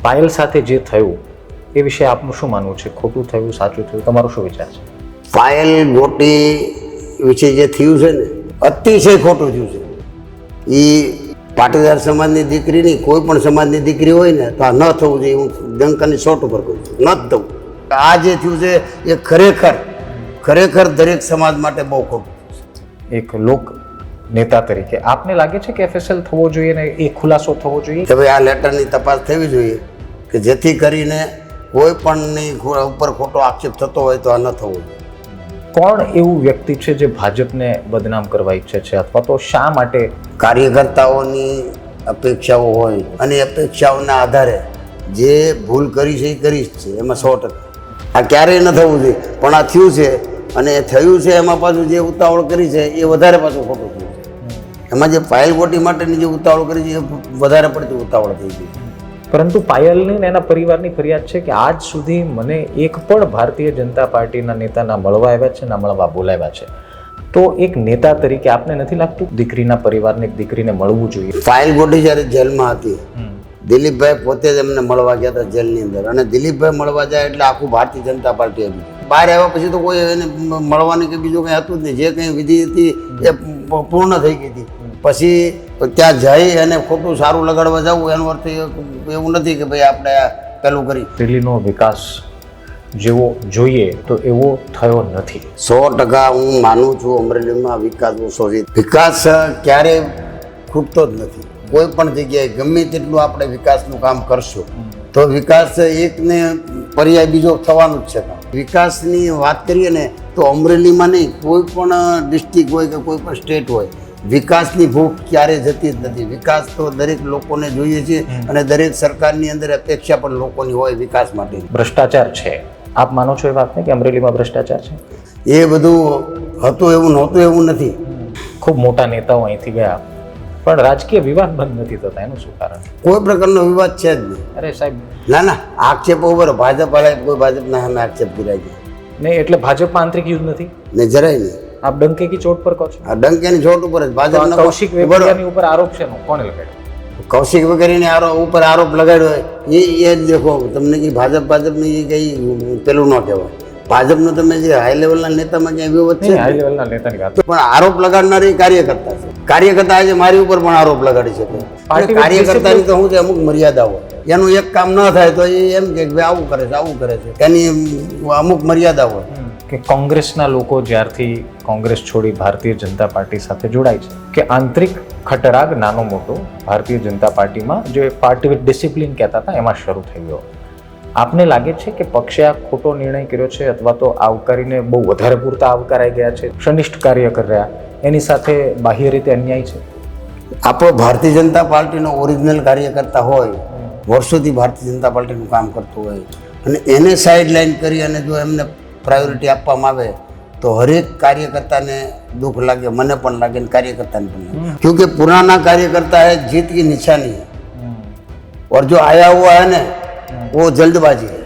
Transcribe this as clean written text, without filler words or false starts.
પાયલ સાથે જે થયું એ વિશે આપનું શું માનવું છે? ખોટું થયું, સાચું થયું, તમારો શું વિચાર છે? પાયલ ગોટી વિશે જે થયું છે ને, અતિશય ખોટું થયું છે. એ પાટીદાર સમાજની દીકરી નહીં, કોઈ પણ સમાજની દીકરી હોય ને તો આ ન થવું જોઈએ. હું ડંકાની શોટ ઉપર કહું છું, ન જ થવું. આ જે થયું છે એ ખરેખર દરેક સમાજ માટે બહુ ખોટું. એક લોક નેતા તરીકે આપને લાગે છે કે એફએસએલ થવો જોઈએ ને એ ખુલાસો થવો જોઈએ? કે ભાઈ આ લેટરની તપાસ થવી જોઈએ કે જેથી કરીને કોઈ પણની ઉપર ખોટો આક્ષેપ થતો હોય તો આ ન થવું જોઈએ. કોણ એવું વ્યક્તિ છે જે ભાજપને બદનામ કરવા ઈચ્છે છે, અથવા તો શા માટે? કાર્યકર્તાઓની અપેક્ષાઓ હોય અને એ અપેક્ષાઓના આધારે જે ભૂલ કરી છે એ કરી જ છે, એમાં 100%. આ ક્યારેય ન થવું જોઈએ, પણ આ થયું છે અને એ થયું છે એમાં પાછું જે ઉતાવળ કરી છે એ વધારે પાછું ખોટું થયું છે. એમાં જે પાયલ ગોટી માટેની જે ઉતાવળ કરી છે એ વધારે પડતી ઉતાવળ થઈ ગઈ. પરંતુ પાયલની ને એના પરિવારની ફરિયાદ છે કે આજ સુધી મને એક પણ ભારતીય જનતા પાર્ટીના નેતા ના મળવા આવ્યા છે, ના મળવા બોલાવ્યા છે. તો એક નેતા તરીકે આપને નથી લાગતું દીકરીના પરિવારને, એક દીકરીને મળવું જોઈએ? પાયલ ગોટી જ્યારે જેલમાં હતી, દિલીપભાઈ પોતે જ એમને મળવા ગયા હતા જેલની અંદર, અને દિલીપભાઈ મળવા જાય એટલે આખું ભારતીય જનતા પાર્ટી આવી. બહાર આવ્યા પછી તો કોઈ એને મળવાની કે બીજું કંઈ હતું જ નહીં. જે કંઈ વિધિ હતી એ પૂર્ણ થઈ ગઈ હતી. પછી ત્યાં જઈ અને ખોટું સારું લગાડવા જવું એનો અર્થ એવું નથી કે ભાઈ આપણે પેલું કરી. દિલ્હીનો વિકાસ જેવો જોઈએ તો એવો થયો નથી. 100% હું માનું છું અમરેલીમાં વિકાસ ઓછો છે. વિકાસ ક્યારેય ખૂટતો જ નથી. કોઈ પણ જગ્યાએ ગમે તેટલું આપણે વિકાસનું કામ કરશું તો વિકાસ એકને પર્યાય બીજો થવાનું જ છે. વિકાસની વાત કરીએ ને તો અમરેલીમાં નહીં, કોઈ પણ ડિસ્ટ્રિક્ટ હોય કે કોઈ પણ સ્ટેટ હોય, વિકાસની ભૂખ ક્યારેય જતી જ નથી. વિકાસ તો દરેક લોકોને જોઈએ છે અને દરેક સરકારની અંદર અપેક્ષા પણ લોકોની હોય વિકાસ માટે. ભ્રષ્ટાચાર છે, આપ માનો છો એ વાતને કે અમરેલીમાં ભ્રષ્ટાચાર છે? એ બધું હતું એવું નહોતું એવું નથી. ખૂબ મોટા નેતાઓ અહીંથી ગયા પણ રાજકીય વિવાદ બંધ નથી થતા, એનું શું કારણ? કોઈ પ્રકારનો વિવાદ છે જ નહીં. અરે સાહેબ, ના આક્ષેપો ઉપર ભાજપ વાળાએ કોઈ ભાજપના સામે આક્ષેપ કર્યા છે નહીં એટલે ભાજપમાં આંતરિક યુદ્ધ નથી ને? જરાય નહીં. આપ ડંકે કી ચોટ પર કહો છો? આ ડંકેની ચોટ ઉપર જ ભાજપના કૌશિક વેકરિયાની ઉપર આરોપ છે, કોણે લગાડ્યો? કૌશિક વેકરિયાની ઉપર આરોપ લગાડ્યો હોય એ જ દેખો તમને કે ભાજપની એ કંઈ પેલું ન કહેવાય. ભાજપનો તમે જે હાઈ લેવલના નેતામાં ક્યાંય વિરોધ છે? હાઈ લેવલના નેતાની વાત પણ આરોપ લગાડનાર એ કાર્યકર્તા છે. કાર્યકર્તા આજે મારી ઉપર પણ આરોપ લગાડી શકે. કાર્યકર્તાની તો શું છે, અમુક મર્યાદા હોય. એનું એક કામ ન થાય તો એ એમ કે ભાઈ આવું કરે છે, એની અમુક મર્યાદા હોય. કે કોંગ્રેસના લોકો જ્યારથી કોંગ્રેસ છોડી ભારતીય જનતા પાર્ટી સાથે જોડાય છે કે આંતરિક ખટરાગ નાનો મોટો ભારતીય જનતા પાર્ટીમાં જે પાર્ટી વિથ ડિસિપ્લિન કહેતા હતા એમાં શરૂ થઈ ગયો. આપને લાગે છે કે પક્ષે આ ખોટો નિર્ણય કર્યો છે અથવા તો આવકારીને બહુ વધારે પૂરતા આવકારાઈ ગયા છે, ક્ષણિષ્ઠ કાર્ય કરી રહ્યા, એની સાથે બાહ્ય રીતે અન્યાય છે? આપણો ભારતીય જનતા પાર્ટીનો ઓરિજિનલ કાર્યકર્તા હોય, વર્ષોથી ભારતીય જનતા પાર્ટીનું કામ કરતું હોય અને એને સાઈડ લાઈન કરી અને જો એમને પ્રાયોરિટી આપવામાં આવે તો હરેક કાર્યકર્તાને દુઃખ લાગે, મને પણ લાગે ને કાર્યકર્તાને પણ લાગે. क्योंकि पुराना कार्यकर्ता है जीत की निशानी है और जो आया हुआ है ना वो जल्दबाजी है.